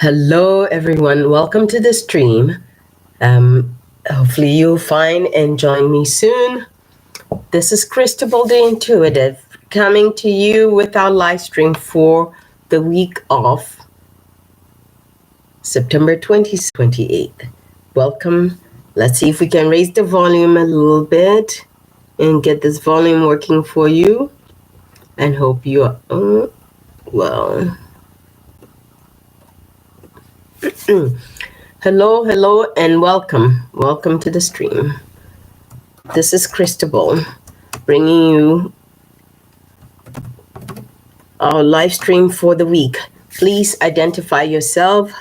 Hello, everyone. Welcome to the stream. Hopefully, you'll find and join me soon. This is Cristabelle the Intuitive coming to you with our live stream for the week of September 28th. Welcome. Let's see if we can raise the volume a little bit and get this volume working for you. And hope you are well. Hello, and welcome. Welcome to the stream. This is Cristabelle bringing you our live stream for the week. Please identify yourself.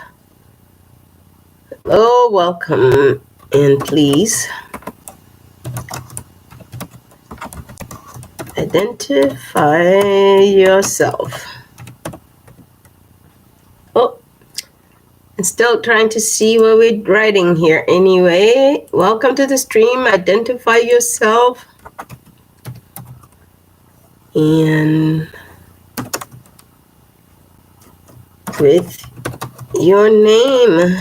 Hello, welcome, and please identify yourself. I'm still trying to see what we're writing here. Anyway, welcome to the stream. Identify yourself. And with your name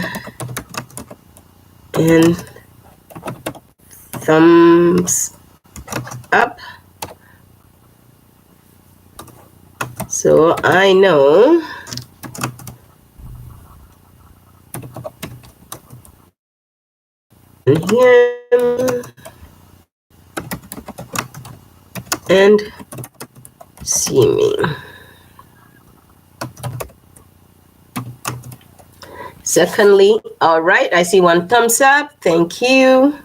and thumbs up. So I know him and see me. Secondly, all right, I see one thumbs up. Thank you.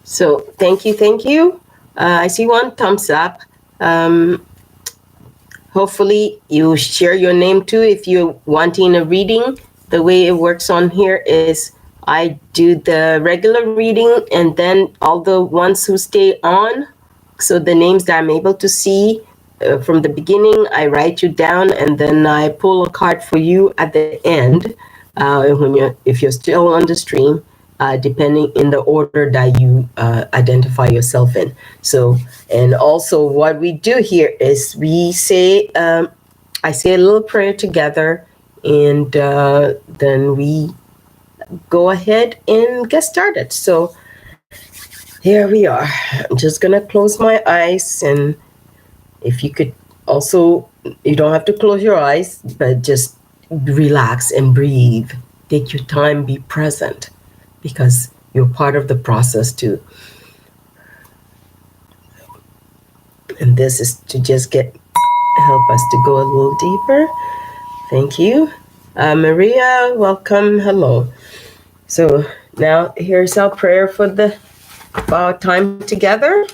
So thank you. I see one thumbs up. Hopefully you share your name too if you're wanting a reading. The way it works on here is I do the regular reading and then all the ones who stay on, so the names that I'm able to see from the beginning, I write you down and then I pull a card for you at the end if you're still on the stream, depending in the order that you identify yourself in. So, and also what we do here is we say, I say a little prayer together, and then we go ahead and get started. So here we are. I'm just gonna close my eyes, and if you could also, you don't have to close your eyes, but just relax and breathe. Take your time, be present, because you're part of the process too. And this is to just help us to go a little deeper. Thank you. Maria, welcome. Hello. So now here's our prayer for our time together.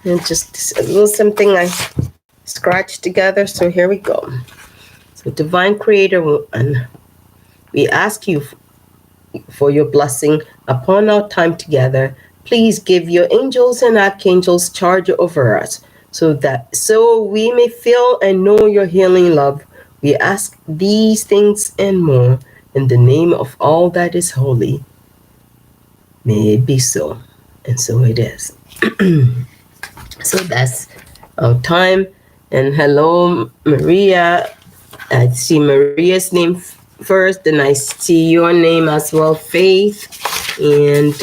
And just a little something I scratched together. So here we go. So Divine Creator, we ask you for your blessing upon our time together. Please give your angels and archangels charge over us so we may feel and know your healing love. We ask these things and more in the name of all that is holy. May it be so, and so it is. So that's our time. And hello, Maria. I see Maria's name first, and I see your name as well, Faith. And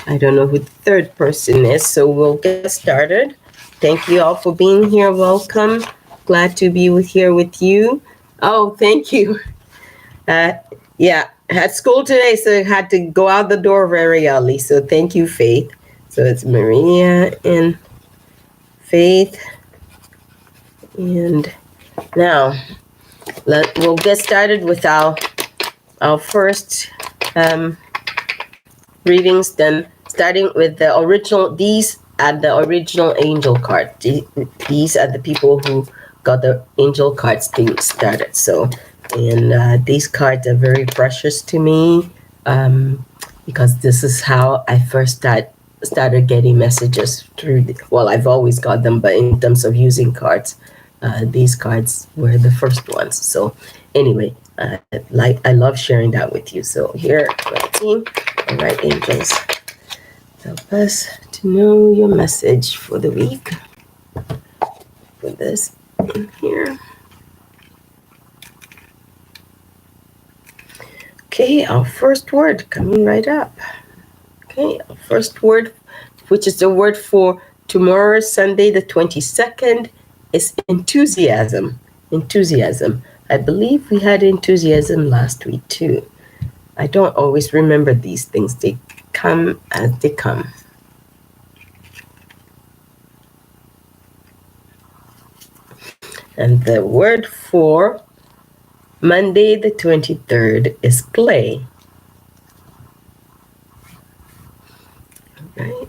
I don't know who the third person is, so we'll get started. Thank you all for being here. Welcome. Glad to be here with you. Oh, thank you. Yeah, had school today, so I had to go out the door very early. So thank you, Faith. So it's Maria and Faith. And now we'll get started with our first readings. Then starting with the original. These are the original angel card. These are the people who got the angel cards thing started. So, and these cards are very precious to me because this is how I first started getting messages through. I've always got them, but in terms of using cards, these cards were the first ones. So, anyway, I love sharing that with you. So here, let's see. All right, angels, help us to know your message for the week. Put this in here. Okay, our first word coming right up. Okay, our first word, which is the word for tomorrow, Sunday, the 22nd, is enthusiasm. Enthusiasm. I believe we had enthusiasm last week too. I don't always remember these things. They come as they come. And the word for Monday, the 23rd, is clay. Right?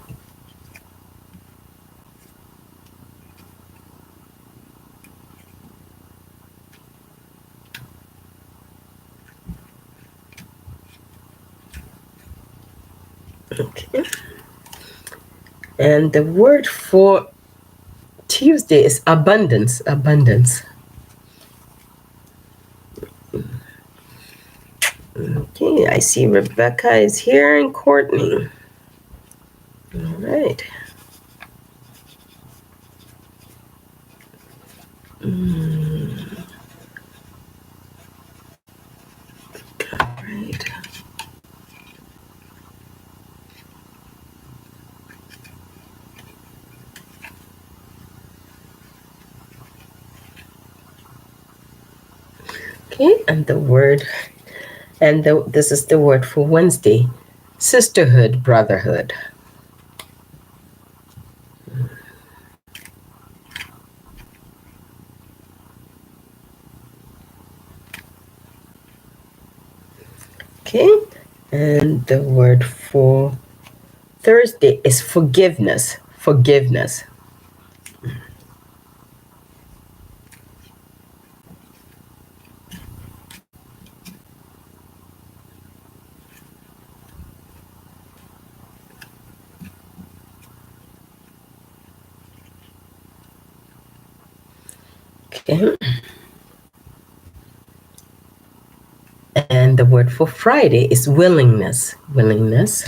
Okay. And the word for Tuesday is abundance. Abundance. Okay, I see Rebecca is here and Courtney. All right. All right. Okay, and the word, this is the word for Wednesday, sisterhood, brotherhood. Okay, and the word for Thursday is forgiveness. Forgiveness. Okay. And the word for Friday is willingness. Willingness.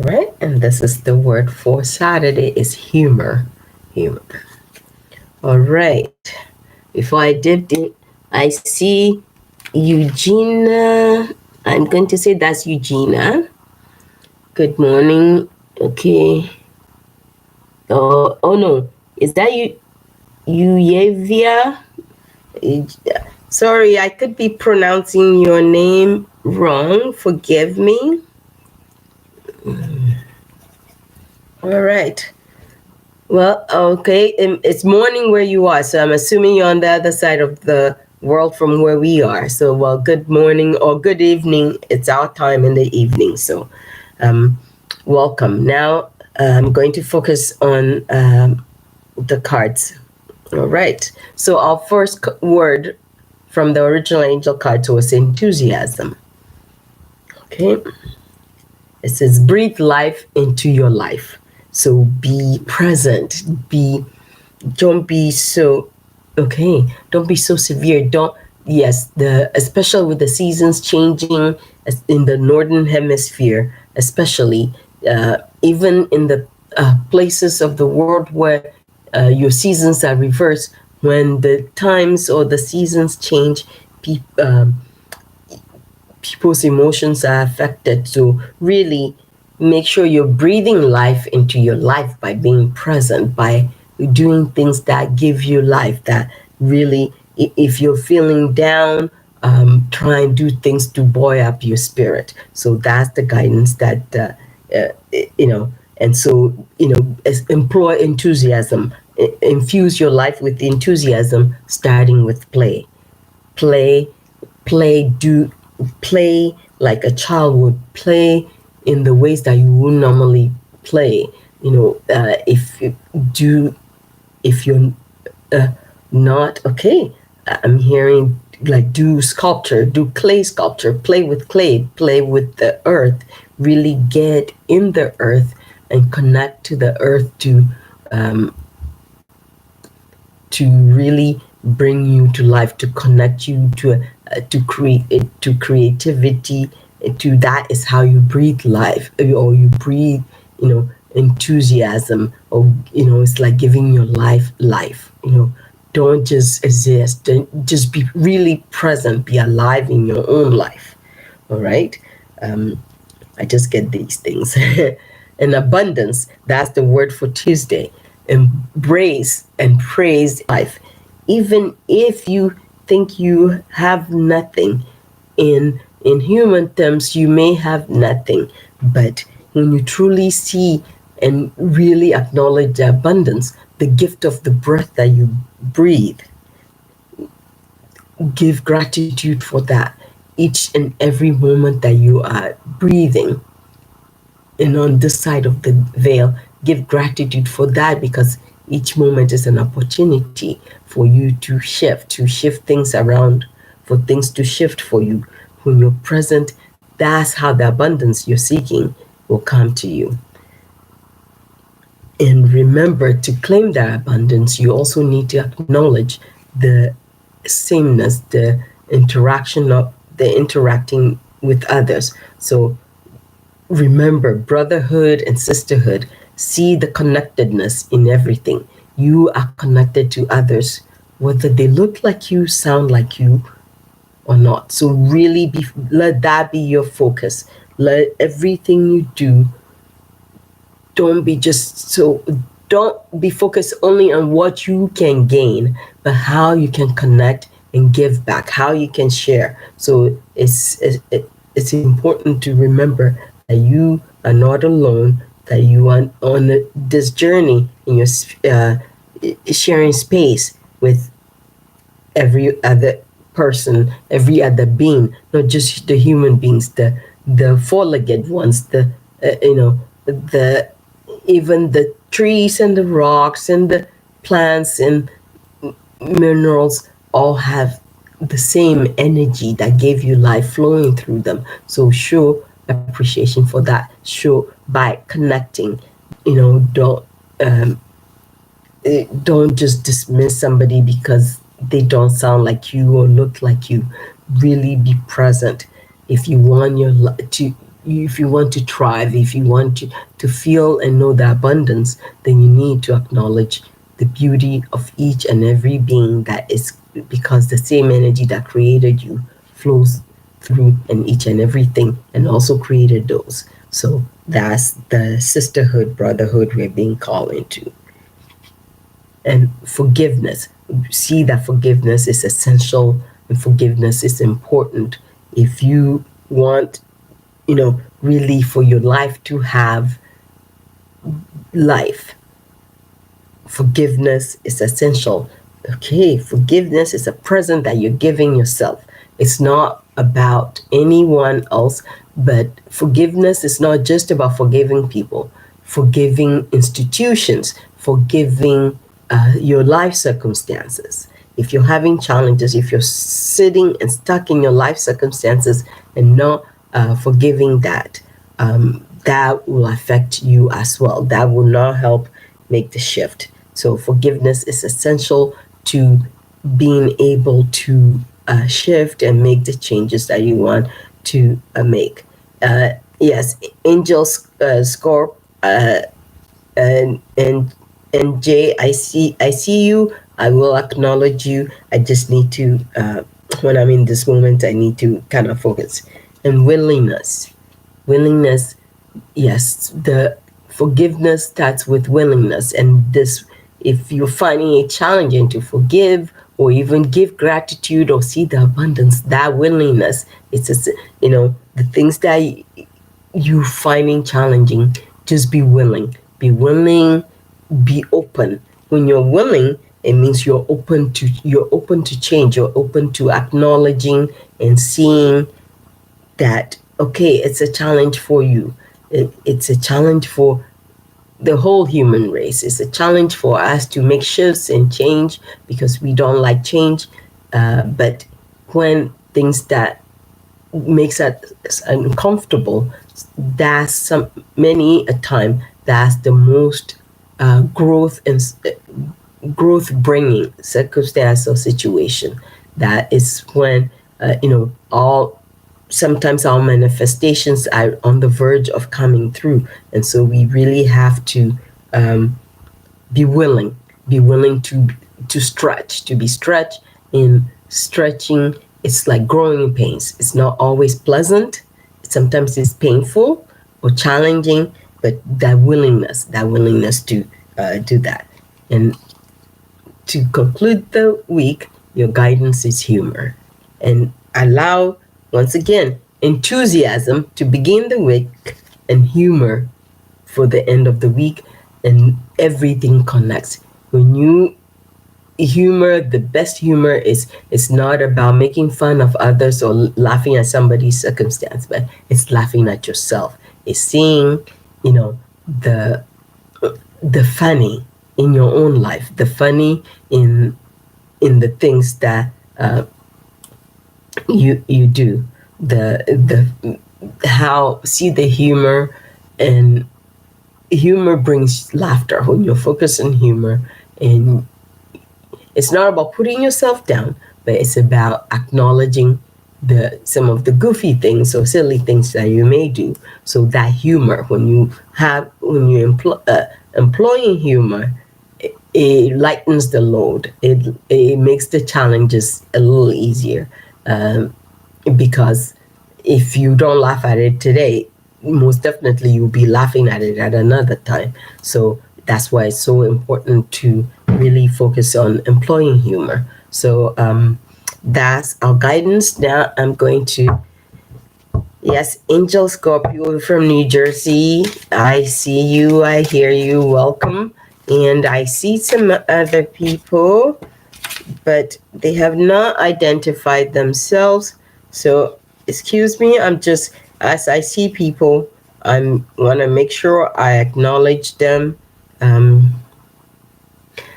Right, and this is the word for Saturday is humor. Humor. All right. Before I dip in, I see Eugenia. I'm going to say that's Eugenia. Good morning. Okay. Oh no. Is that you, Uyevia? Sorry, I could be pronouncing your name wrong. Forgive me. All right. Well, okay. It's morning where you are, so I'm assuming you're on the other side of the world from where we are. So, well, good morning or good evening. It's our time in the evening. So, welcome. Now, I'm going to focus on the cards. All right. So, our first word from the original angel cards was enthusiasm. Okay. It says, breathe life into your life. So be present. Don't be so, okay. Don't be so severe. Especially with the seasons changing in the northern hemisphere, especially, even in the places of the world where your seasons are reversed, when the times or the seasons change, people's emotions are affected. So really make sure you're breathing life into your life by being present, by doing things that give you life, that really, if you're feeling down, try and do things to buoy up your spirit. So that's the guidance that, and so, employ enthusiasm, infuse your life with enthusiasm, starting with play. Play like a child would play in the ways that you would normally play. If you're not okay, I'm hearing like do sculpture, do clay sculpture, play with clay, play with the earth, really get in the earth and connect to the earth um, to really bring you to life, to connect you to create, to creativity. To that is how you breathe life, or you breathe, enthusiasm, or it's like giving your life. Don't just exist. Don't just be really present. Be alive in your own life. All right. I just get these things. And abundance, that's the word for Tuesday. Embrace and praise life. Even if you think you have nothing, in human terms, you may have nothing. But when you truly see and really acknowledge the abundance, the gift of the breath that you breathe, give gratitude for that. Each and every moment that you are breathing, and on this side of the veil, give gratitude for that, because each moment is an opportunity for you to shift things around, for things to shift for you. When you're present, that's how the abundance you're seeking will come to you. And remember, to claim that abundance, you also need to acknowledge the sameness, the interacting with others. So remember, brotherhood and sisterhood. See the connectedness in everything. You are connected to others, whether they look like you, sound like you, or not. So really let that be your focus. Let everything you do, don't be focused only on what you can gain, but how you can connect and give back, how you can share. So it's important to remember that you are not alone, that you are on this journey, and you're sharing space with every other person, every other being, not just the human beings, the four-legged ones, the even the trees and the rocks and the plants and minerals all have the same energy that gave you life flowing through them. So show appreciation for that. Show by connecting. Don't just dismiss somebody because they don't sound like you or look like you. Really be present. If you want if you want to thrive, if you want to feel and know the abundance, then you need to acknowledge the beauty of each and every being that is, because the same energy that created you flows through in each and everything, and also created those. So that's the sisterhood, brotherhood we're being called into. And forgiveness. See that forgiveness is essential and forgiveness is important. If you want, really for your life to have life, forgiveness is essential. Okay, forgiveness is a present that you're giving yourself. It's not about anyone else, but forgiveness is not just about forgiving people, forgiving institutions, forgiving your life circumstances. If you're having challenges, if you're sitting and stuck in your life circumstances and not forgiving that, that will affect you as well. That will not help make the shift. So forgiveness is essential to being able to shift and make the changes that you want to make. Yes, Angel Scorp and Jay, I see you. I will acknowledge you. I just need to, when I'm in this moment, I need to kind of focus. And willingness, yes, the forgiveness starts with willingness. And this, if you're finding it challenging to forgive or even give gratitude or see the abundance, that willingness, it's just, the things that you finding challenging, just be willing. Be willing, be open. When you're willing, it means you're open to change. You're open to acknowledging and seeing that, okay, it's a challenge for you. It's a challenge for the whole human race. It's a challenge for us to make shifts and change because we don't like change. But when things that makes us uncomfortable, that's many a time that's the most growth and growth bringing circumstance or situation. That is when all sometimes our manifestations are on the verge of coming through, and so we really have to be willing to stretch, to be stretched. In stretching, it's like growing in pains. It's not always pleasant. Sometimes it's painful or challenging, but that willingness to do that. And to conclude the week, your guidance is humor. And allow, once again, enthusiasm to begin the week and humor for the end of the week, and everything connects. When you humor, the best humor is it's not about making fun of others or laughing at somebody's circumstance, but it's laughing at yourself. It's seeing, the funny in your own life, the funny in the things that you do, the how see the humor. And humor brings laughter when you're focused on humor. And it's not about putting yourself down, but it's about acknowledging some of the goofy things or silly things that you may do. So that humor, when you employing humor, it lightens the load. It makes the challenges a little easier, because if you don't laugh at it today, most definitely you'll be laughing at it at another time. So that's why it's so important to really focus on employing humor. So that's our guidance. Now I'm going to, yes, Angel Scorpio from New Jersey. I see you, I hear you, welcome. And I see some other people, but they have not identified themselves. So excuse me, I'm just, as I see people, I want to make sure I acknowledge them.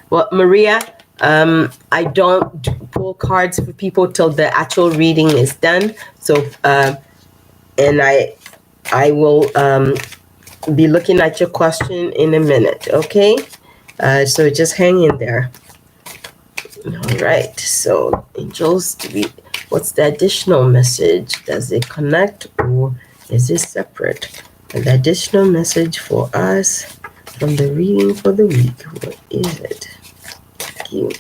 Well, Maria, I don't pull cards for people till the actual reading is done. So, and I will be looking at your question in a minute, okay? So just hang in there. All right, so angels, what's the additional message? Does it connect or is it separate? And the additional message for us from the reading for the week, what is it? Thank you.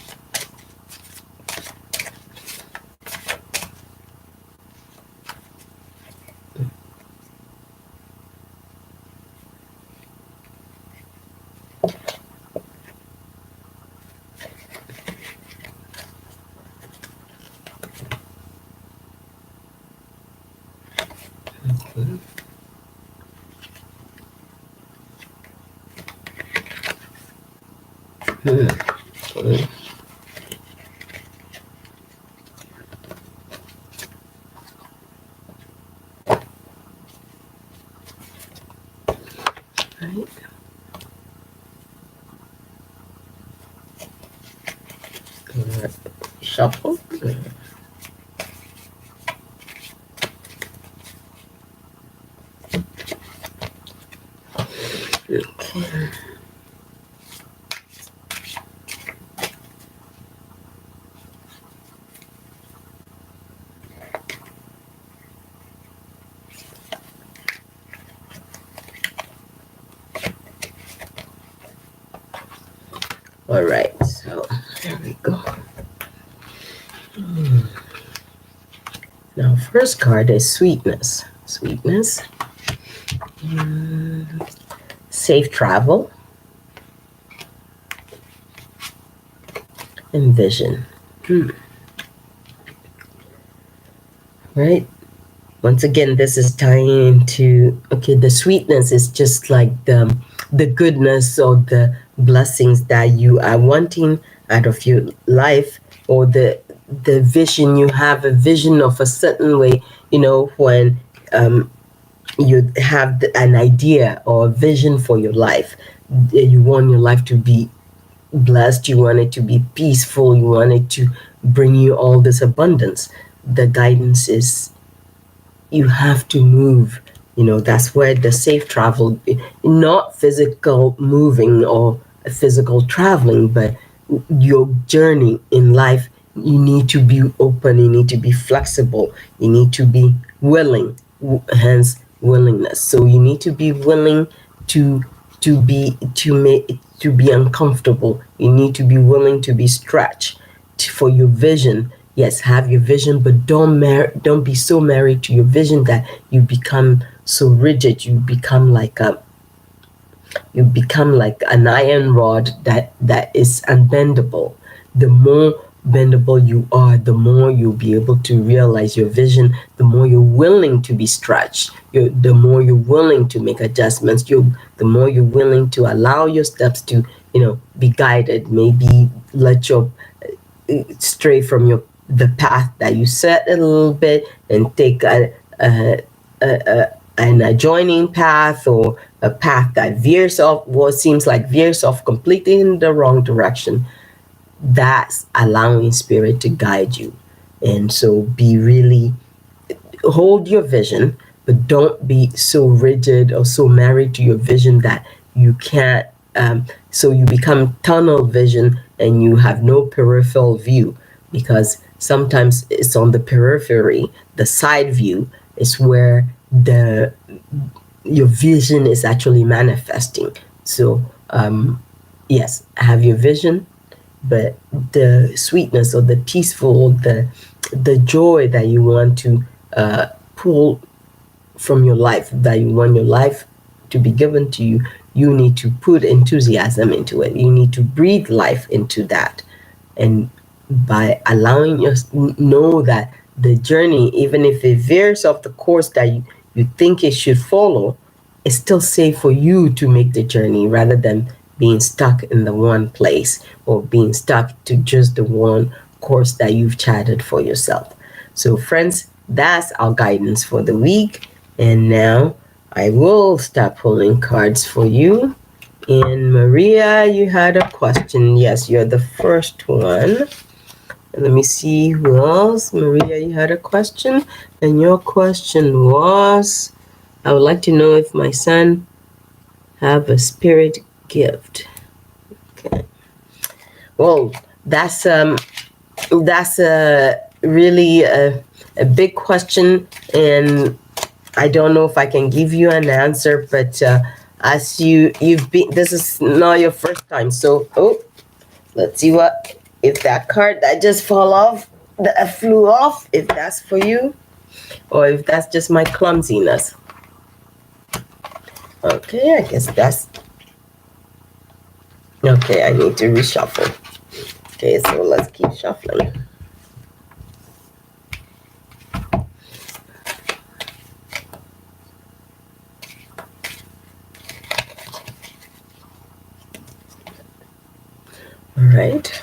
Okay. Right. Shuffle. Okay. All right, so there we go. Now, first card is sweetness. Sweetness. Safe travel. And vision. Right? Once again, this is tying into, okay, the sweetness is just like the goodness or the blessings that you are wanting out of your life, or the vision you have, a vision of a certain way, when you have an idea or a vision for your life. You want your life to be blessed, you want it to be peaceful, you want it to bring you all this abundance. the guidance is you have to move. That's where the safe travel, not physical moving or physical traveling, but your journey in life, you need to be open, you need to be flexible, you need to be willing, hence willingness. So you need to be willing to be uncomfortable. You need to be willing to be stretched for your vision. Yes, have your vision, but don't be so married to your vision that you become so rigid. You become like an iron rod that is unbendable. The more bendable you are, the more you'll be able to realize your vision, the more you're willing to be stretched, the more you're willing to make adjustments, the more you're willing to allow your steps to be guided. Maybe let your stray from the path that you set a little bit and take an adjoining path, or a path that veers off, what seems like veers off completely in the wrong direction. That's allowing spirit to guide you. And so hold your vision, but don't be so rigid or so married to your vision that you can't, so you become tunnel vision and you have no peripheral view, because sometimes it's on the periphery, the side view is where your vision is actually manifesting. So yes, have your vision, but the sweetness or the peaceful, the joy that you want to pull from your life, that you want your life to be given to you, you need to put enthusiasm into it. You need to breathe life into that. And by allowing know that the journey, even if it veers off the course that you think it should follow, it's still safe for you to make the journey, rather than being stuck in the one place or being stuck to just the one course that you've charted for yourself. So friends, that's our guidance for the week. And now I will start pulling cards for you. And Maria, you had a question. Yes, you're the first one. Let me see who else. Maria, you had a question. And your question was, I would like to know if my son have a spirit gift. Okay. Well, that's a really a big question, and I don't know if I can give you an answer, but as you've been, this is not your first time. So, let's see if that card that just flew off, if that's for you, or if that's just my clumsiness. Okay, I guess that's... Okay, I need to reshuffle. Okay, so let's keep shuffling. All right.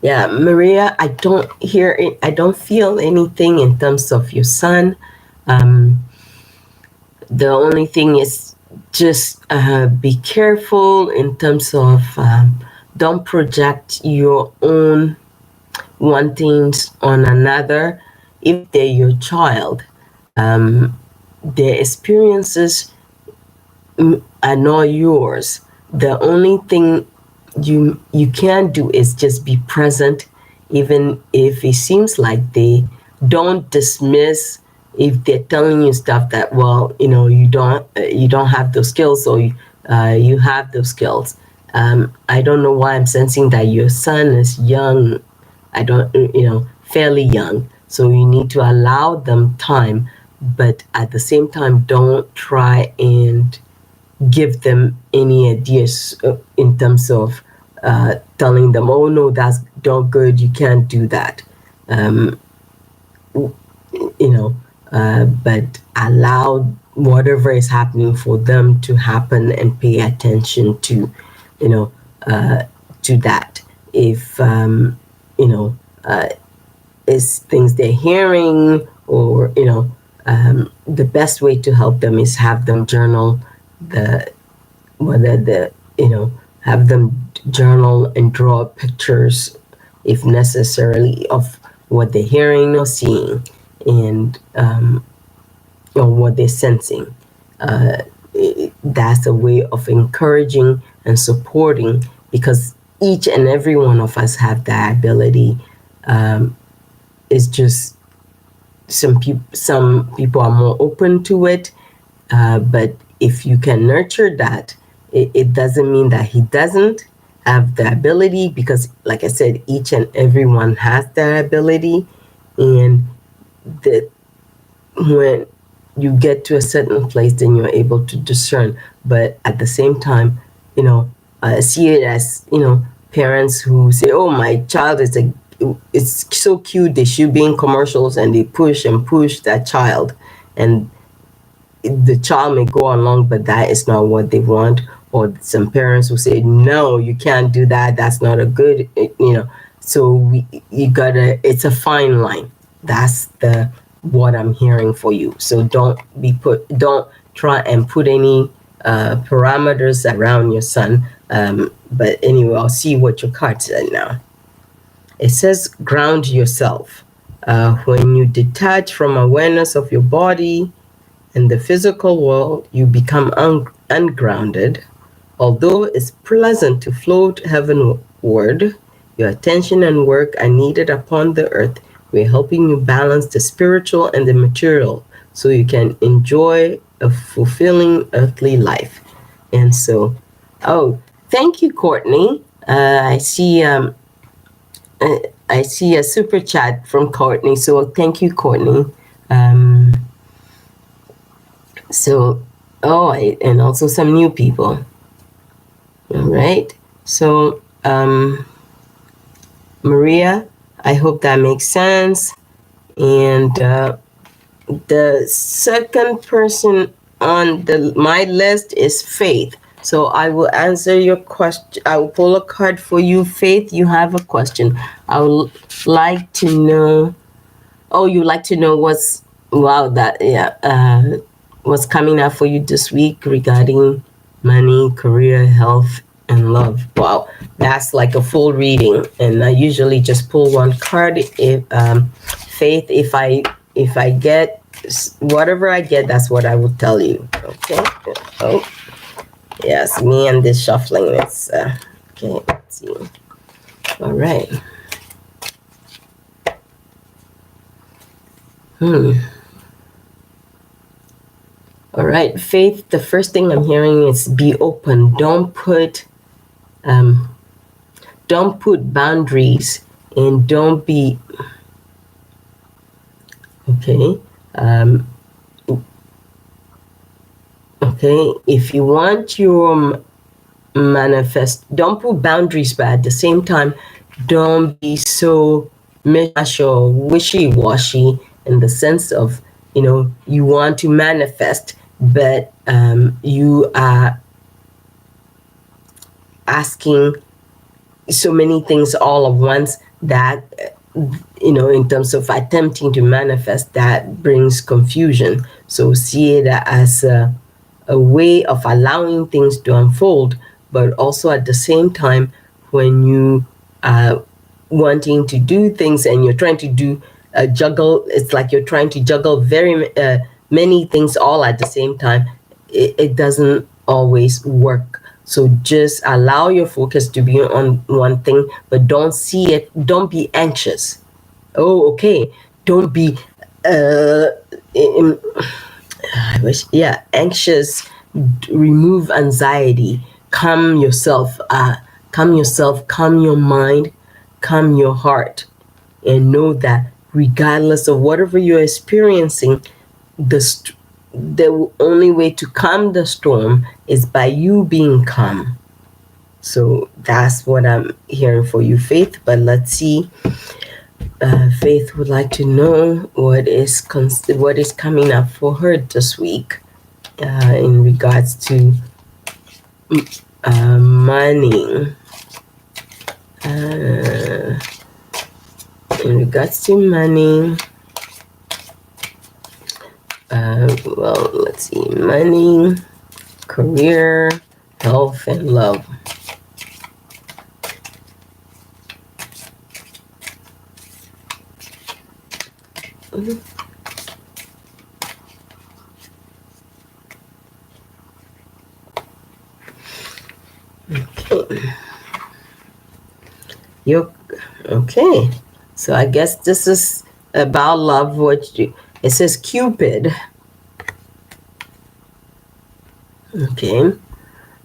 Yeah, Maria, I don't hear it. I don't feel anything in terms of your son. The only thing is just be careful in terms of don't project your own wantings on another. If they're your child, their experiences are not yours. The only thing you can do is just be present, even if it seems like they don't dismiss. If they're telling you stuff that, well, you don't have those skills, or you have those skills. I don't know why I'm sensing that your son is young. Fairly young. So you need to allow them time, but at the same time, don't try and give them any ideas in terms of telling them, oh no, that's not good, you can't do that. But allow whatever is happening for them to happen, and pay attention to that. If it's things they're hearing, or the best way to help them is have them journal have them journal and draw pictures, if necessarily, of what they're hearing or seeing, and or what they're sensing. That's a way of encouraging and supporting, because each and every one of us have that ability. It's just some people are more open to it, but if you can nurture that, it doesn't mean that he doesn't have the ability, because like I said, each and everyone has that ability. And the when you get to a certain place, then you're able to discern. But at the same time, see it as, parents who say, oh, my child it's so cute, they should be in commercials, and they push and push that child, and the child may go along, but that is not what they want. Or some parents will say, no, you can't do that, that's not a good, so you gotta, it's a fine line. That's the what I'm hearing for you. So don't try and put any parameters around your son. But anyway, I'll see what your card said now. It says ground yourself. When you detach from awareness of your body in the physical world, you become ungrounded. Although it's pleasant to float heavenward, your attention and work are needed upon the earth. We're helping you balance the spiritual and the material so you can enjoy a fulfilling earthly life. And so, thank you, Courtney. I see a super chat from Courtney. So thank you, Courtney. And also some new people. All right. So, Maria, I hope that makes sense. And the second person on my list is Faith. So I will answer your question. I will pull a card for you. Faith, you have a question. I would like to know. Oh, you like to know what's coming up for you this week regarding money, career, health, and love. Wow, that's like a full reading. And I usually just pull one card. If Faith, if I get whatever I get, that's what I will tell you. Okay. Oh, yes, me and this shuffling. It's okay. Let's see. All right. All right, Faith, the first thing I'm hearing is be open. Don't put boundaries, and don't be okay. Okay, if you want your manifest, don't put boundaries, but at the same time, don't be so mishash or wishy-washy in the sense of, you want to manifest, but you are asking so many things all at once that, in terms of attempting to manifest, that brings confusion. So see it as a way of allowing things to unfold, but also at the same time, when you are wanting to do things and you're trying to do juggle, it's like you're trying to juggle very many things all at the same time. It doesn't always work. So just allow your focus to be on one thing, but don't be anxious. Oh, okay. Don't be anxious. Remove anxiety. Calm yourself. Calm your mind, calm your heart, and know that regardless of whatever you're experiencing, the only way to calm the storm is by you being calm. So that's what I'm hearing for you, Faith. But let's see. Faith would like to know what is coming up for her this week in regards to money. In regards to money, let's see, money, career, health, and love. Okay. You okay? So I guess this is about love. It says Cupid. Okay.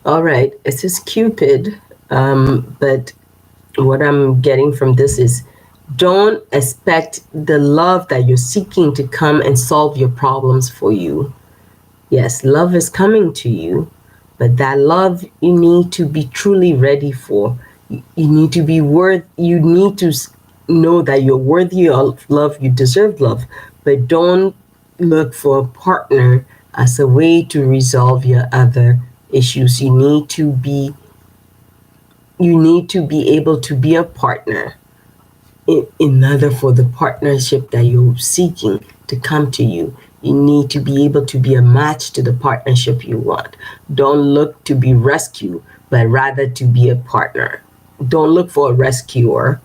All right. It says Cupid. But what I'm getting from this is, don't expect the love that you're seeking to come and solve your problems for you. Yes, love is coming to you, but that love you need to be truly ready for. You need to be you need to know that you're worthy of love, you deserve love, but don't look for a partner as a way to resolve your other issues. You need to be able to be a partner in order for the partnership that you're seeking to come to you. You need to be able to be a match to the partnership you want. Don't look to be rescued, but rather to be a partner. Don't look for a rescuer,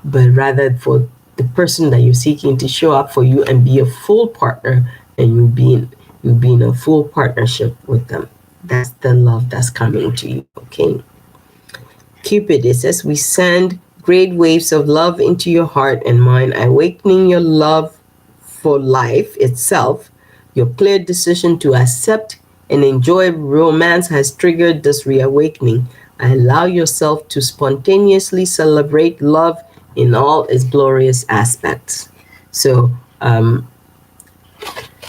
but rather for the person that you're seeking to show up for you and be a full partner, and you'll be in a full partnership with them. That's the love that's coming to you. Okay. Cupid, it says, we send great waves of love into your heart and mind, awakening your love for life itself. Your clear decision to accept and enjoy romance has triggered this reawakening. Allow yourself to spontaneously celebrate love in all its glorious aspects. So, I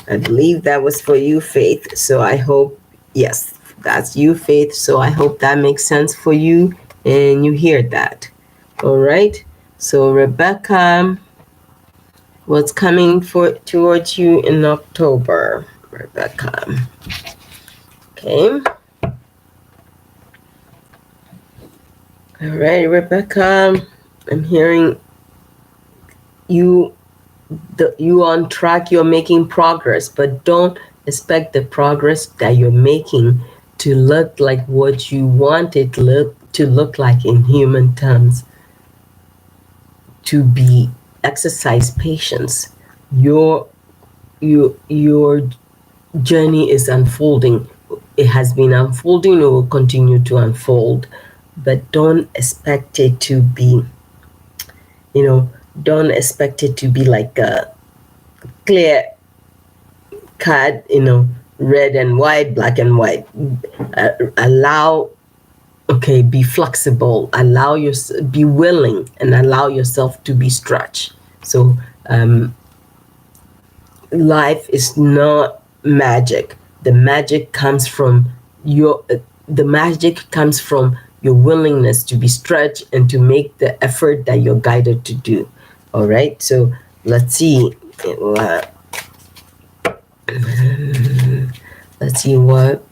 believe that was for you, Faith. So I hope, yes, that's you, Faith. So I hope that makes sense for you and you hear that. All right. So Rebecca, what's coming towards you in October, Rebecca? Okay. All right, Rebecca, I'm hearing you on track, you're making progress, but don't expect the progress that you're making to look like what you want it to look like in human terms. To be exercise patience. Your journey is unfolding. It has been unfolding, it will continue to unfold, but don't expect it to be, don't expect it to be like a clear cut, red and white, black and white. Be flexible, be willing, and allow yourself to be stretched. So life is not magic. The magic comes from your willingness to be stretched and to make the effort that you're guided to do. All right, so let's see. Let's see what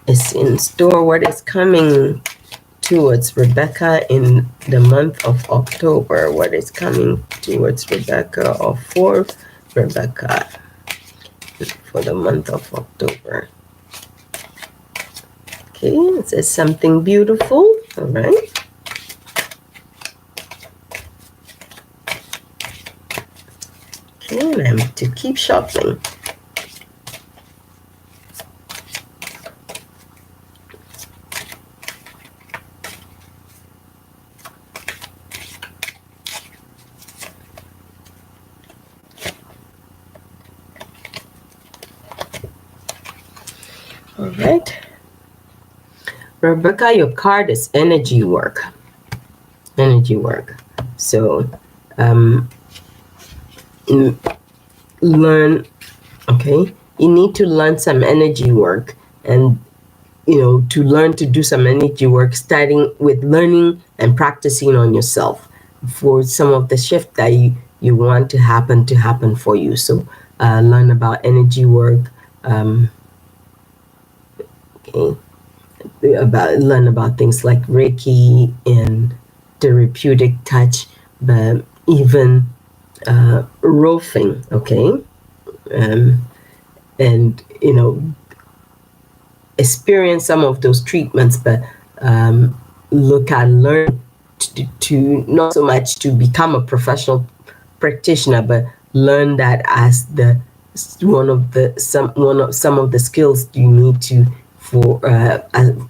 is in store, what is coming towards Rebecca in the month of October. What is coming towards Rebecca or for Rebecca for the month of October? Okay, it says something beautiful. All right. Okay, and I have to keep shuffling. All right. Rebecca, your card is energy work. Energy work. So, learn, okay? You need to learn some energy work, and, to learn to do some energy work, starting with learning and practicing on yourself for some of the shift that you want to happen for you. So, learn about energy work, okay? Learn about things like Reiki and therapeutic touch, but even roofing, okay? And experience some of those treatments, but learn to not so much to become a professional practitioner, but learn that as the some of the skills you need to for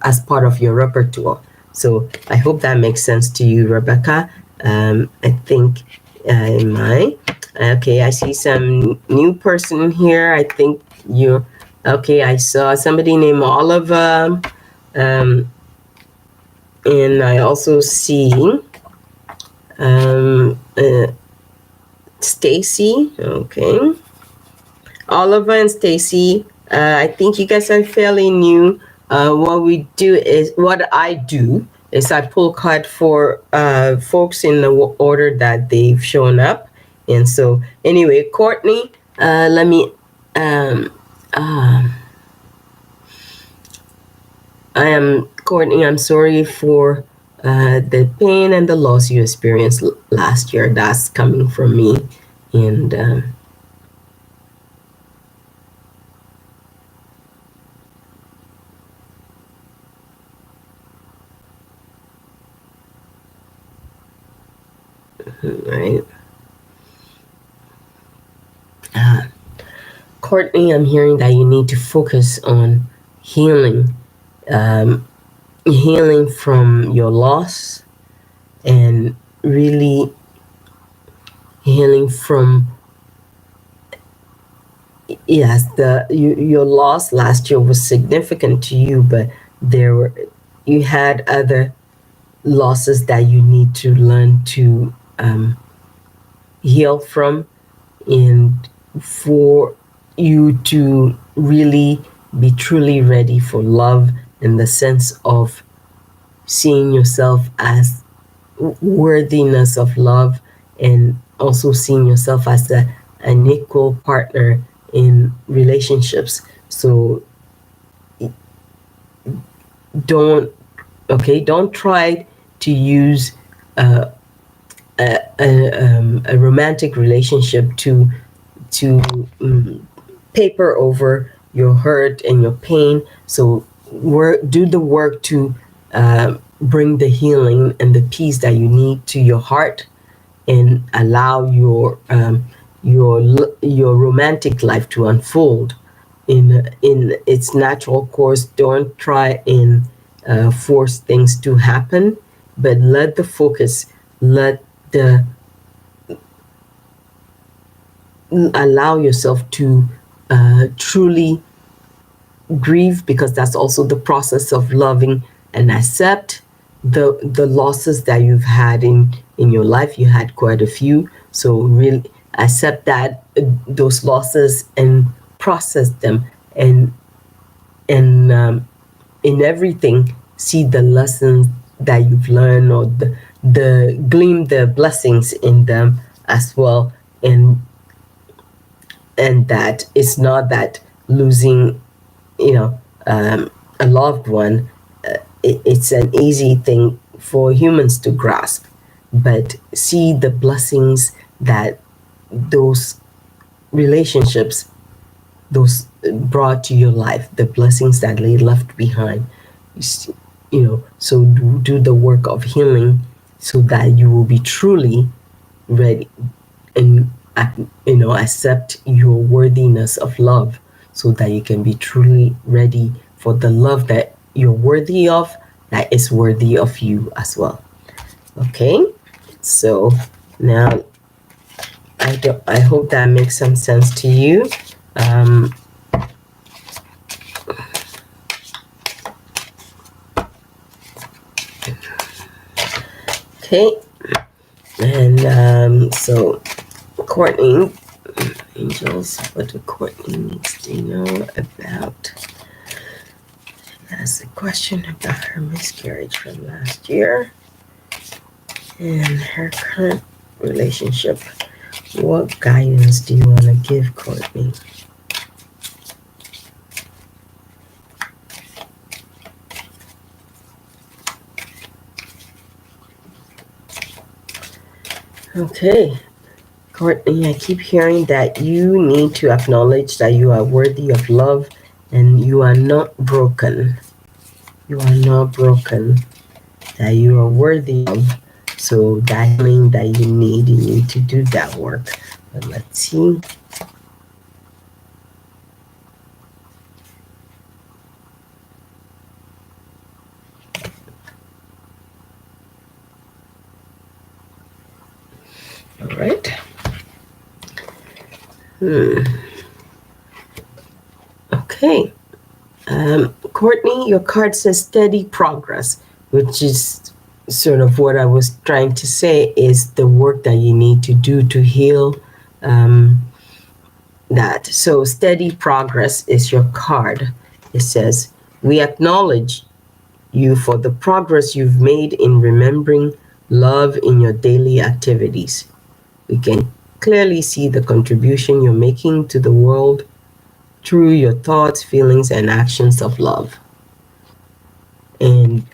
as part of your repertoire. So I hope that makes sense to you, Rebecca. I think in my okay, I see some new person here. I think you okay. I saw somebody named Oliver, and I also see Stacy. Okay, Oliver and Stacy, I think you guys are fairly new. What I do is I pull card for folks in the order that they've shown up. And so, anyway, Courtney, let me. I am Courtney. I'm sorry for the pain and the loss you experienced last year. That's coming from me, and. Right. Courtney, I'm hearing that you need to focus on healing, healing from your loss, and really healing from yes, your loss last year was significant to you, but you had other losses that you need to learn to heal from, and for you to really be truly ready for love in the sense of seeing yourself as worthiness of love, and also seeing yourself as an equal partner in relationships. So don't try to use a romantic relationship to paper over your hurt and your pain. So do the work to bring the healing and the peace that you need to your heart, and allow your romantic life to unfold in its natural course. Don't try and force things to happen, but let the focus, let the allow yourself to truly grieve, because that's also the process of loving, and accept the losses that you've had in your life. You had quite a few, so really accept that those losses and process them, and in everything see the lessons that you've learned, or the gleam the blessings in them as well, and that it's not that losing a loved one, it's an easy thing for humans to grasp, but see the blessings that those relationships those brought to your life, the blessings that they left behind. So do the work of healing, so that you will be truly ready, and accept your worthiness of love, so that you can be truly ready for the love that you're worthy of, that is worthy of you as well. Okay, so now I hope that makes some sense to you. Okay, and so Courtney, angels, what do Courtney needs to know about? That's a question about her miscarriage from last year and her current relationship. What guidance do you want to give Courtney? Okay, Courtney, I keep hearing that you need to acknowledge that you are worthy of love, and you are not broken. You are not broken, that you are worthy of. So that healing that you need to do that work. But let's see. All right. Okay. Courtney, your card says steady progress, which is sort of what I was trying to say is the work that you need to do to heal that. So steady progress is your card. It says, we acknowledge you for the progress you've made in remembering love in your daily activities. We can clearly see the contribution you're making to the world through your thoughts, feelings, and actions of love. And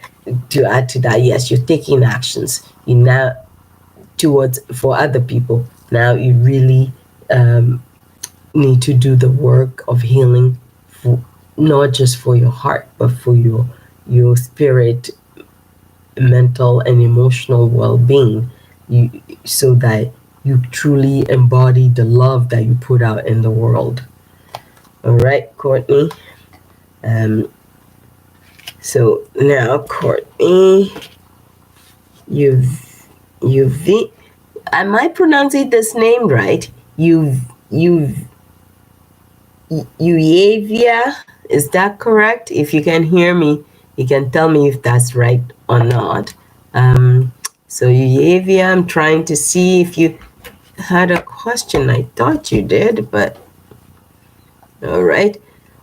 to add to that, yes, you're taking actions. You now towards for other people. Now you really need to do the work of healing, for, not just for your heart, but for your spirit, mental, and emotional well-being. So that you truly embody the love that you put out in the world. All right, Courtney. So now, Courtney, am I pronouncing this name right? Uavia, is that correct? If you can hear me, you can tell me if that's right or not. So Uavia, I'm trying to see if you had a question. I thought you did, but all right.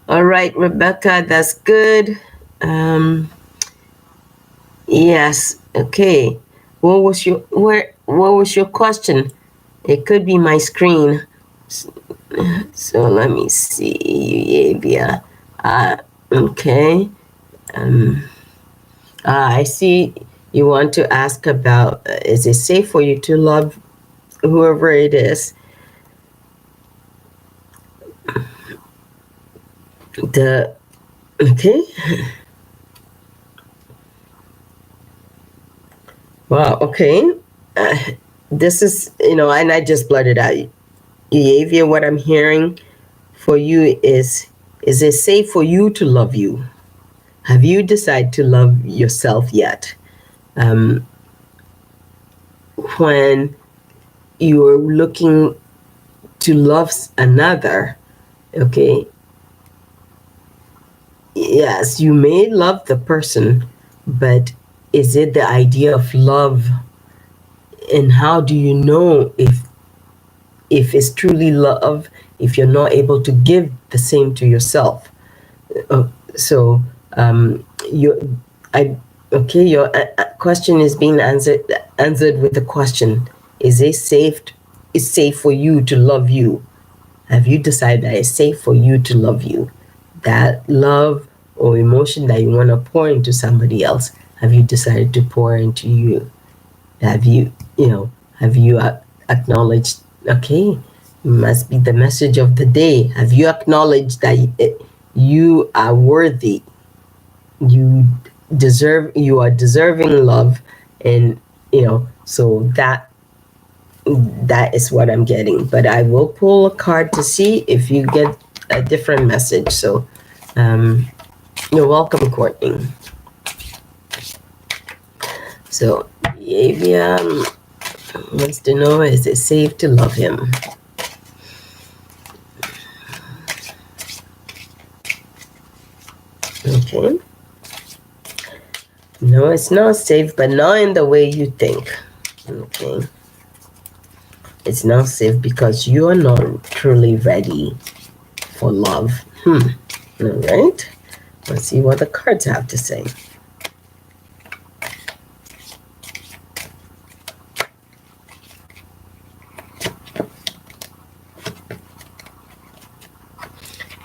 All right, Rebecca, that's good. Yes, okay. What was your question? It could be my screen. So let me see. Yeah. Okay. I see you want to ask about is it safe for you to love whoever it is? Okay. Wow, okay. This is, and I just blurted out. Yavia, what I'm hearing for you is it safe for you to love you? Have you decided to love yourself yet? When you're looking to love another, okay, yes, you may love the person, but is it the idea of love? And how do you know if it's truly love if you're not able to give the same to yourself? So your question is being answered with a question: is it safe? It's safe for you to love you? Have you decided that it's safe for you to love you? That love or emotion that you want to pour into somebody else, have you decided to pour into you? Have you acknowledged, okay, must be the message of the day. Have you acknowledged that you are worthy? You are deserving love, and so that is what I'm getting. But I will pull a card to see if you get a different message. So you're welcome, Courtney. So Avia wants to know, is it safe to love him? Okay. No, it's not safe, but not in the way you think. Okay. It's not safe because you are not truly ready for love. All right. Let's see what the cards have to say.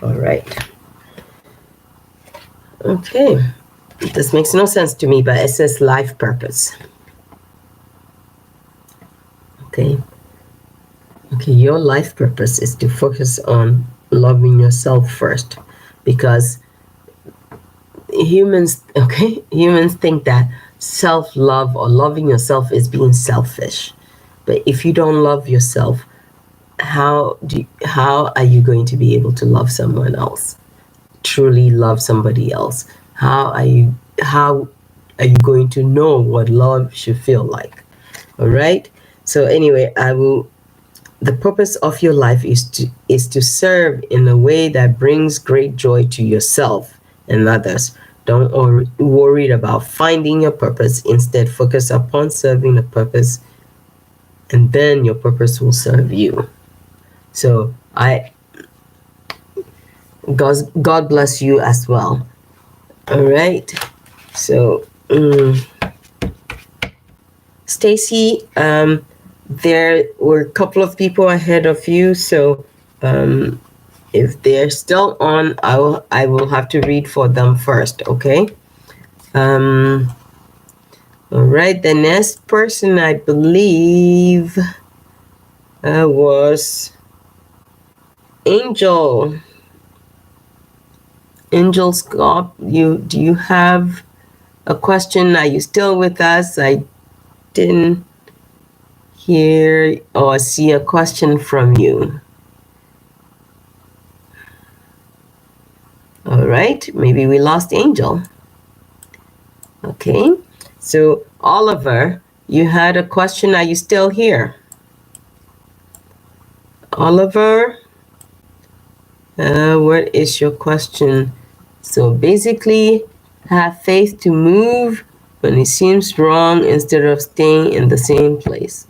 All right. Okay. This makes no sense to me, but it says life purpose. Okay. Okay, your life purpose is to focus on loving yourself first, because humans think that self-love or loving yourself is being selfish. But if you don't love yourself, how are you going to be able to love someone else, truly love somebody else? How are you going to know what love should feel like? All right. So anyway, the purpose of your life is to serve in a way that brings great joy to yourself and others. Don't worry about finding your purpose. Instead, focus upon serving the purpose, and then your purpose will serve you. So God bless you as well. All right. So, Stacy, there were a couple of people ahead of you. So, if they're still on, I will have to read for them first. Okay. Um, all right. The next person I believe was Angel. Angel Scott, do you have a question? Are you still with us? I didn't hear or see a question from you. All right, maybe we lost Angel. Okay, so Oliver, you had a question. Are you still here? Oliver, what is your question? So basically, have faith to move when it seems wrong instead of staying in the same place.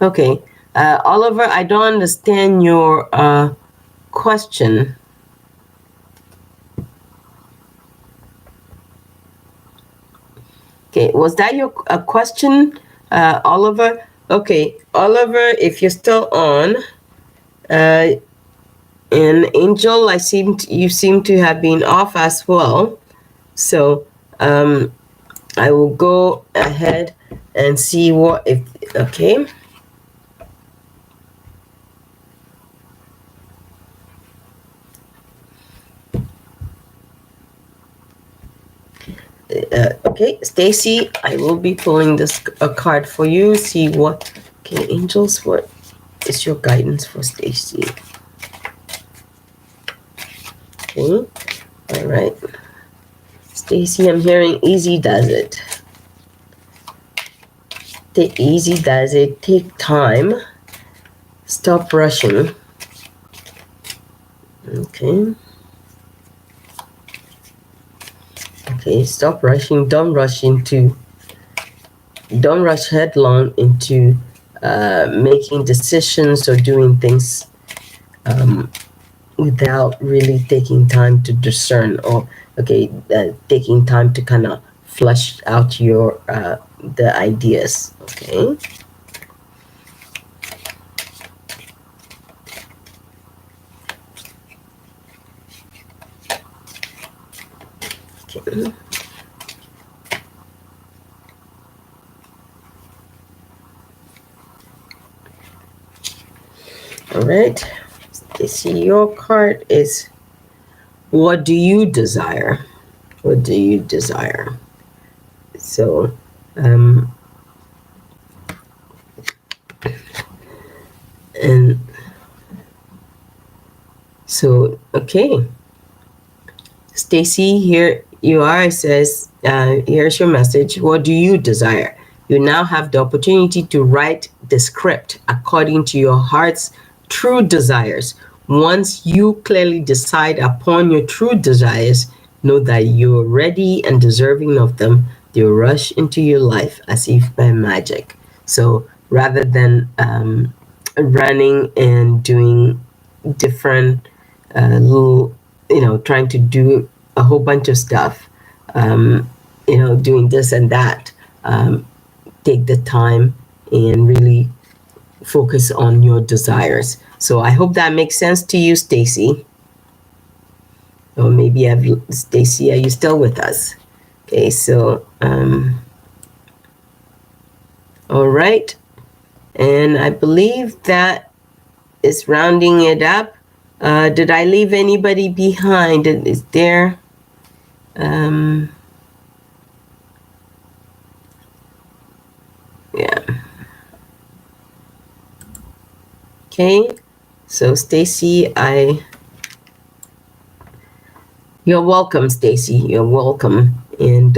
Okay, Oliver, I don't understand your question. Okay, was that your question, Oliver? Okay, Oliver, if you're still on, and Angel, you seem to have been off as well. So I will go ahead and see what if. Okay. Okay, Stacy, I will be pulling a card for you. See what. Okay, angels, what is your guidance for Stacy? Okay, all right. Stacy, I'm hearing easy does it. Easy does it. Take time. Stop rushing. Okay. Okay, stop rushing. Don't rush headlong into making decisions or doing things without really taking time to discern, or taking time to kind of flesh out your the ideas. Okay. Okay. All right. See, your card is, what do you desire? What do you desire? So, and so, okay. Stacy, here you are. It says, here's your message. What do you desire? You now have the opportunity to write the script according to your heart's true desires. Once you clearly decide upon your true desires, know that you're ready and deserving of them. They'll rush into your life as if by magic. So rather than running and doing different little, trying to do a whole bunch of stuff, doing this and that, take the time and really focus on your desires. So I hope that makes sense to you, Stacy. Or maybe Stacy, are you still with us? Okay, so all right. And I believe that is rounding it up. Did I leave anybody behind? Is there yeah. Okay, so Stacy, you're welcome, Stacy. You're welcome. And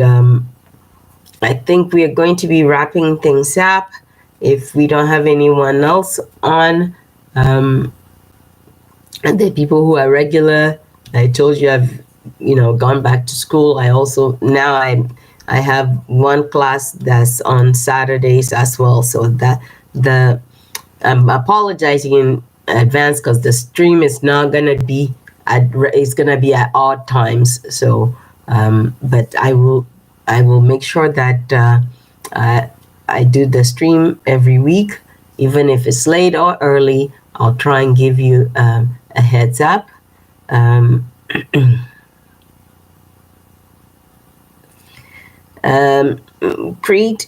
I think we are going to be wrapping things up. If we don't have anyone else on, and the people who are regular, I told you I've gone back to school. I also now I have one class that's on Saturdays as well. So that the I'm apologizing in advance because the stream is not gonna be it's gonna be at odd times. So, but I will make sure that I do the stream every week, even if it's late or early. I'll try and give you a heads up. Um, Preet,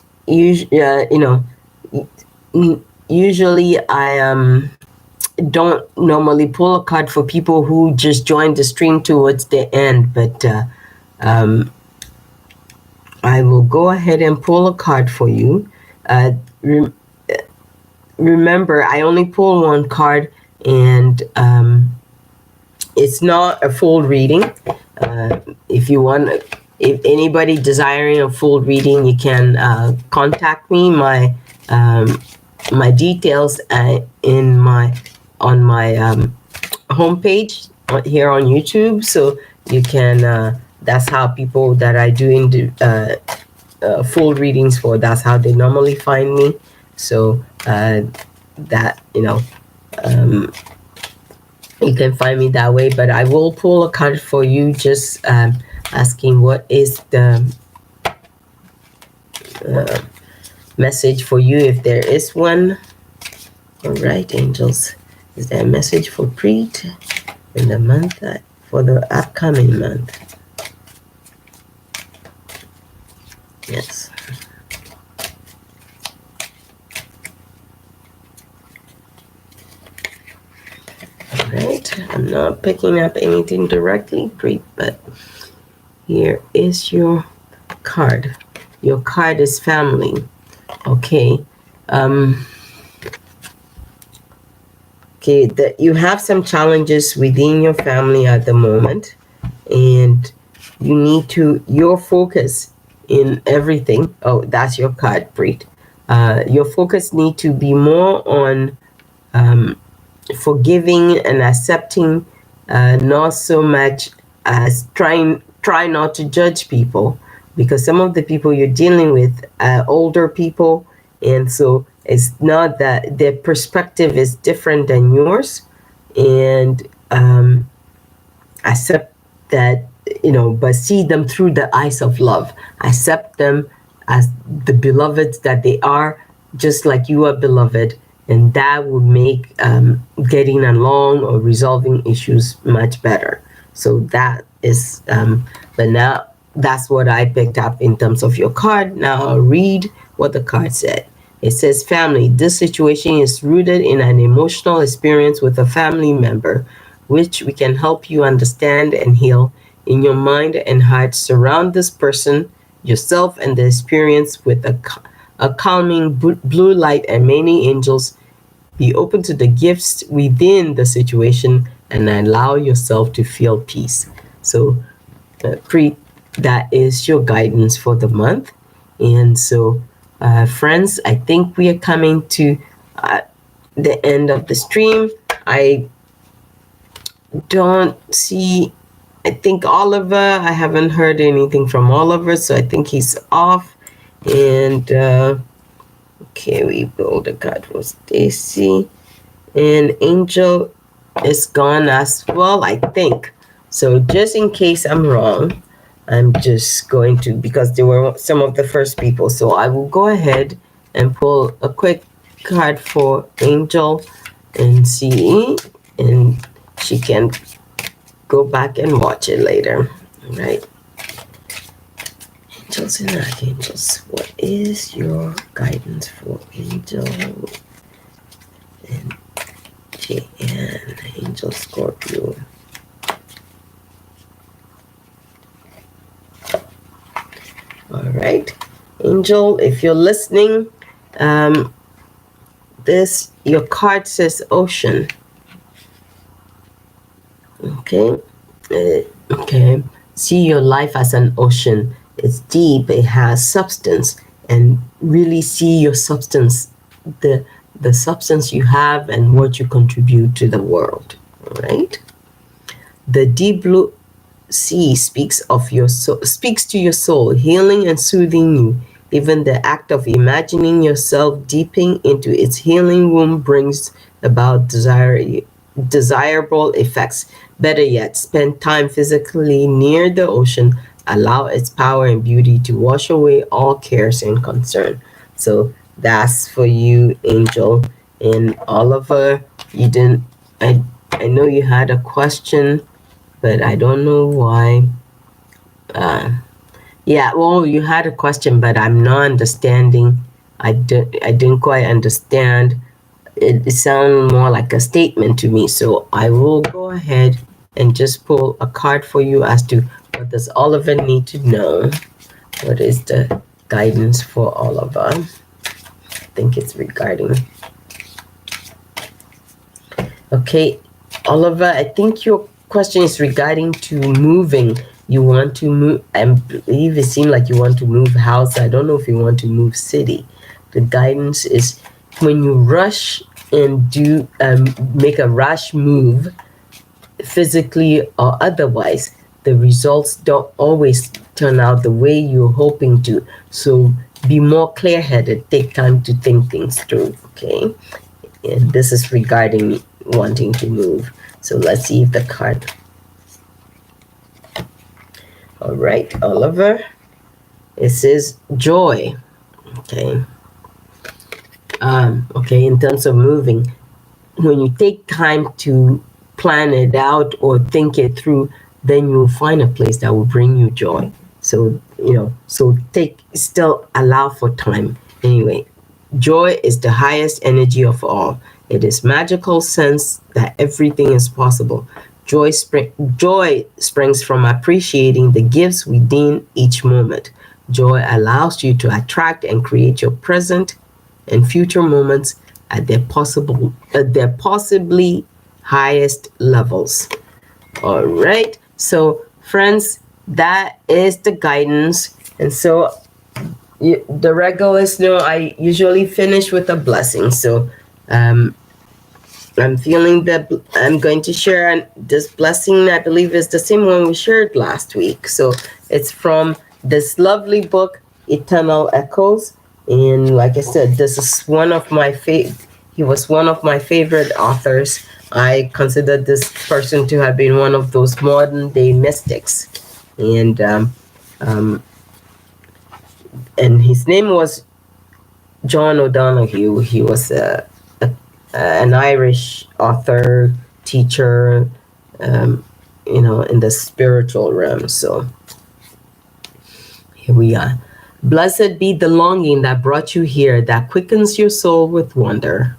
usually I don't normally pull a card for people who just joined the stream towards the end, but I will go ahead and pull a card for you. Remember, I only pull one card, and it's not a full reading. If you want, if anybody desiring a full reading, you can contact me. My details on my homepage here on YouTube, so you can. That's how people that I do full readings for. That's how they normally find me. So that you can find me that way. But I will pull a card for you, just asking what is the message for you, if there is one. All right, angels, is there a message for Preet in the month for the upcoming month? Yes. All right, I'm not picking up anything directly, Preet, but here is your card. Your card is family. Okay. Okay, that you have some challenges within your family at the moment, and you need your focus in everything. Oh, that's your card, Preet. Your focus need to be more on forgiving and accepting, not so much as try not to judge people, because some of the people you're dealing with are older people, and so it's not that their perspective is different than yours, and accept that, but see them through the eyes of love. Accept them as the beloveds that they are, just like you are beloved, and that would make getting along or resolving issues much better. So that is, but now that's what I picked up in terms of your card. Now I'll read what the card said. It says, family, this situation is rooted in an emotional experience with a family member, which we can help you understand and heal. In your mind and heart, surround this person, yourself, and the experience with a calming blue light and many angels. Be open to the gifts within the situation and allow yourself to feel peace. So, that is your guidance for the month. And so, friends, I think we are coming to the end of the stream. I don't see, I think Oliver, I haven't heard anything from Oliver, so I think he's off. And okay, we build a card for Stacy. And Angel is gone as well, I think. So just in case I'm wrong, I'm just going to, because they were some of the first people, so I will go ahead and pull a quick card for Angel and see, and she can go back and watch it later. All right. Angels and archangels, what is your guidance for Angel and JN, Angel Scorpio? All right, Angel, if you're listening, this, your card says ocean. Okay. Okay. See your life as an ocean. It's deep, it has substance, and really see your substance, the substance you have and what you contribute to the world. All right. The deep blue sea speaks to your soul, healing and soothing you. Even the act of imagining yourself deeping into its healing womb brings about desirable effects. Better yet, spend time physically near the ocean. Allow its power and beauty to wash away all cares and concern. So that's for you, Angel. And Oliver, you didn't. I know you had a question, but I don't know why. Yeah, well, you had a question, but I'm not understanding. I didn't quite understand. It sounded more like a statement to me. So I will go ahead and just pull a card for you as to what does Oliver need to know. What is the guidance for Oliver? I think it's regarding. Okay, Oliver, I think your question is regarding to moving. You want to move, I believe it seemed like you want to move house. I don't know if you want to move city. The guidance is when you rush and do make a rash move, physically or otherwise, the results don't always turn out the way you're hoping to. So be more clear-headed. Take time to think things through, okay? And this is regarding wanting to move. So let's see if the card. All right, Oliver. It says joy. Okay. Okay, in terms of moving, when you take time to plan it out or think it through, then you'll find a place that will bring you joy. So, so still allow for time. Anyway, joy is the highest energy of all. It is magical sense that everything is possible. Joy springs from appreciating the gifts within each moment. Joy allows you to attract and create your present and future moments at their possibly highest levels. All right. So, friends, that is the guidance. And so the regulars know I usually finish with a blessing. So I'm feeling that I'm going to share this blessing. I believe is the same one we shared last week. So it's from this lovely book, Eternal Echoes. And like I said, this is one of my he was one of my favorite authors. I consider this person to have been one of those modern day mystics. And his name was John O'Donoghue. He was an Irish author, teacher, in the spiritual realm. So here we are. Blessed be the longing that brought you here, that quickens your soul with wonder.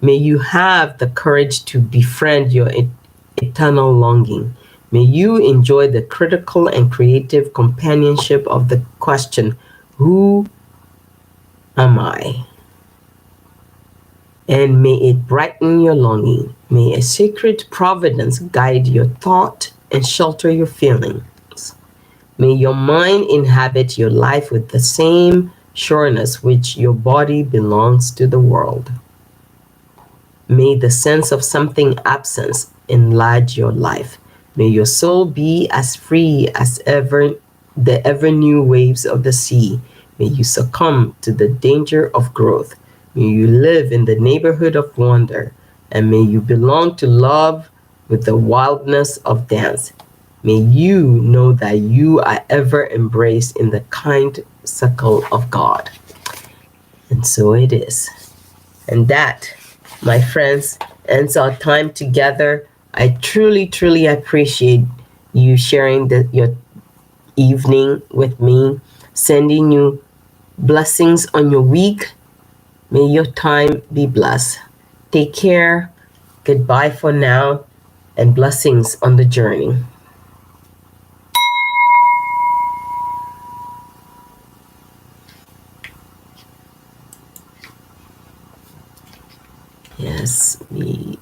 May you have the courage to befriend your eternal longing. May you enjoy the critical and creative companionship of the question, who am I? And may it brighten your longing. May a sacred providence guide your thought and shelter your feelings. May your mind inhabit your life with the same sureness which your body belongs to the world. May the sense of something absent enlarge your life. May your soul be as free as the ever new waves of the sea. May you succumb to the danger of growth. May you live in the neighborhood of wonder, and may you belong to love with the wildness of dance. May you know that you are ever embraced in the kind circle of God. And so it is. And that, my friends, ends our time together. I truly, truly appreciate you sharing your evening with me, sending you blessings on your week. May your time be blessed. Take care. Goodbye for now, and blessings on the journey. Yes, we